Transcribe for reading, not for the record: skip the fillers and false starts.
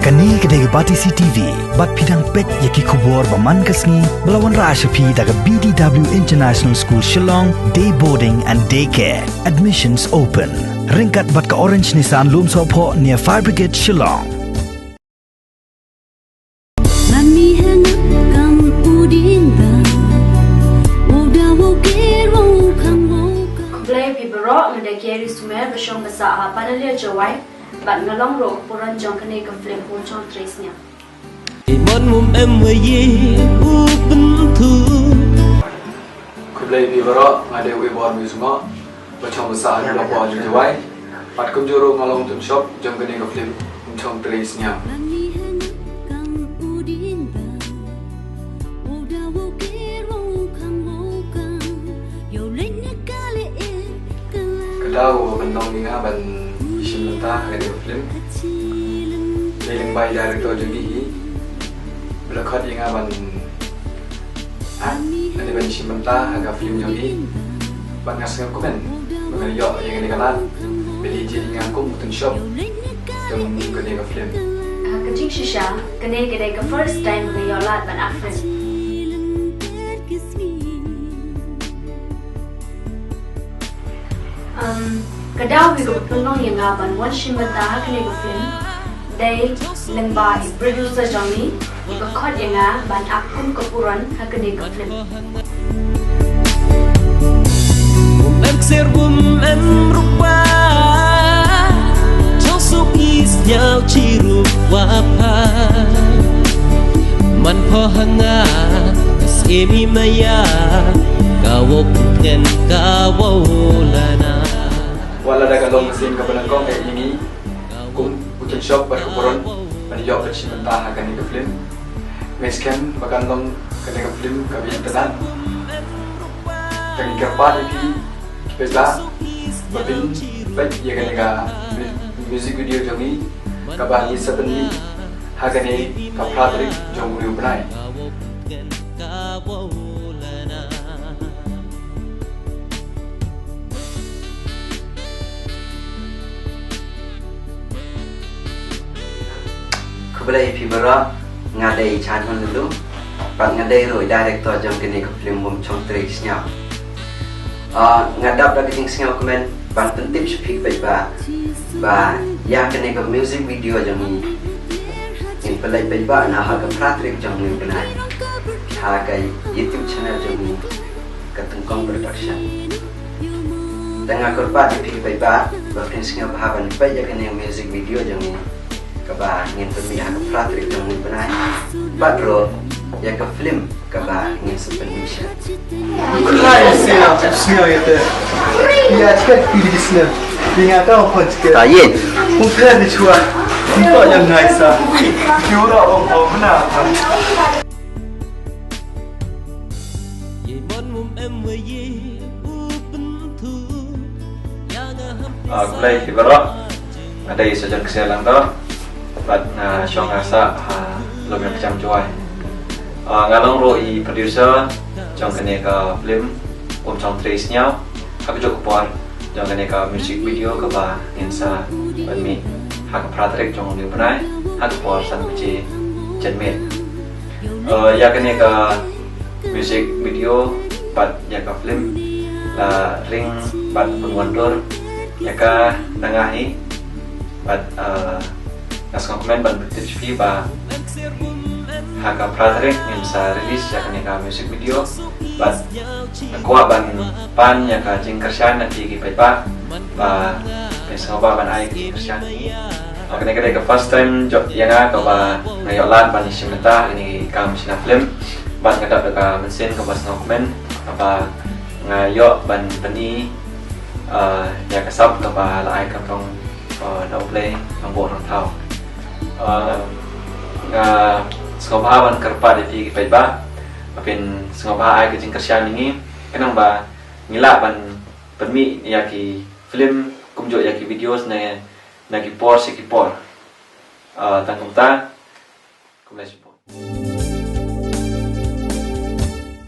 Kani kedai Batisi TV, bat pidang pet yaki kubur baman kasni melawan Rashapi daga BDW International School Shillong, day boarding and daycare. Admissions open. Ringkat bat ke Orange Nissan Lum Sopo near Fire Brigade Shillong. Play pibro ngade keri sumer besyong besa panalia jawai bạn ngalong ro puran jong kane ka flem pun chong tres nya mon mum em với ye u bin thu Kublai pibro ngade we bor mi sungo besyong besa la bor jawai pat kum joro ngalong tum shop jong kane ka flem pun chong tres nya Kedau bentong ni ban Shimenta ngade film Leling bay director jadi Belakot yang ban ngade ban Shimenta aga film jadi ban ngasih komen mengenai yo yang ngade kalan beli jadi ngakum mutun shop jom ngade ka film kecing shisha kane gede ka first time ngai yolat ban afren Kedau we go penolong yang ngaban wan shimata kane go film day lengba producer jami ko khot yang ban akum kepuran ha kane go film em ser em rupa trong suốt is nhau chỉ rupa pa man po hanga semi maya kawok ngen kawolana wala daga long mesin ka penangkong kayak ini kum ucap shop bar kepuran ban yo ka Shimenta aga ni ka film mesken bakan long kane ka film ka bian tenan kani kerpa di pesa babin baik ya kane ka music video jongi ka bahni sapani hagane ka pratrik jonguri banai Kublai pibro ngadai channel dulu, pat ngadai roi director jom kini ke film bom chong tricks nya. Ngadap dah keting singal komen, ban pentim speak baik ba ya kini ke music video jom ni. In pelai baik ba na harga pratrik jom ni benai. Harga YouTube channel jom ni ketengkong production. Tengah korban speak baik ba singal bahaban baik ya kini music video jom ni. Kaba ingin pemilihan pratrik yang benar badro ya ke film kaba ingin sepenuhnya Kulai sila itu ya cakap pilih sila ingat kau pun cakap tayin mungkin dicuat untuk yang nice jura orang benar ye mon mum em với ye u bin thu yang Kublai pibro ada saja keselang dah bat syong asa lebih macam juai ngalong roi producer jong kene ka film chong tres nhau aku jok por jong kene ka music video ka ba insa ban mi hak pratrik jong ni banai hak por san bici jenmet ya kene ka music video bat ya ka film la ring bat penwandor ya ka nangahi bat Naskah komen ban bertipi ba haka pratrik yang bisa rilis ya kan music video bat kuah ban pan ya ka jing kersan nanti ki pa ba pesau ba ban ai ki kersan akan kita ke first time job yang ka ba ngayolan ban Shimenta ini kam sina film ban ngadap ka mesin ka bas komen apa ngayo ban pani ya kasap ka ba lai ka tong no play ang borong tao sengobahan kerpa di pagi ba, apin sengobahan ai kecing kersian ini, kenang ba ngila ban permi yaki film kumjo yaki videos na ki por, tangkum ta, kumlai support.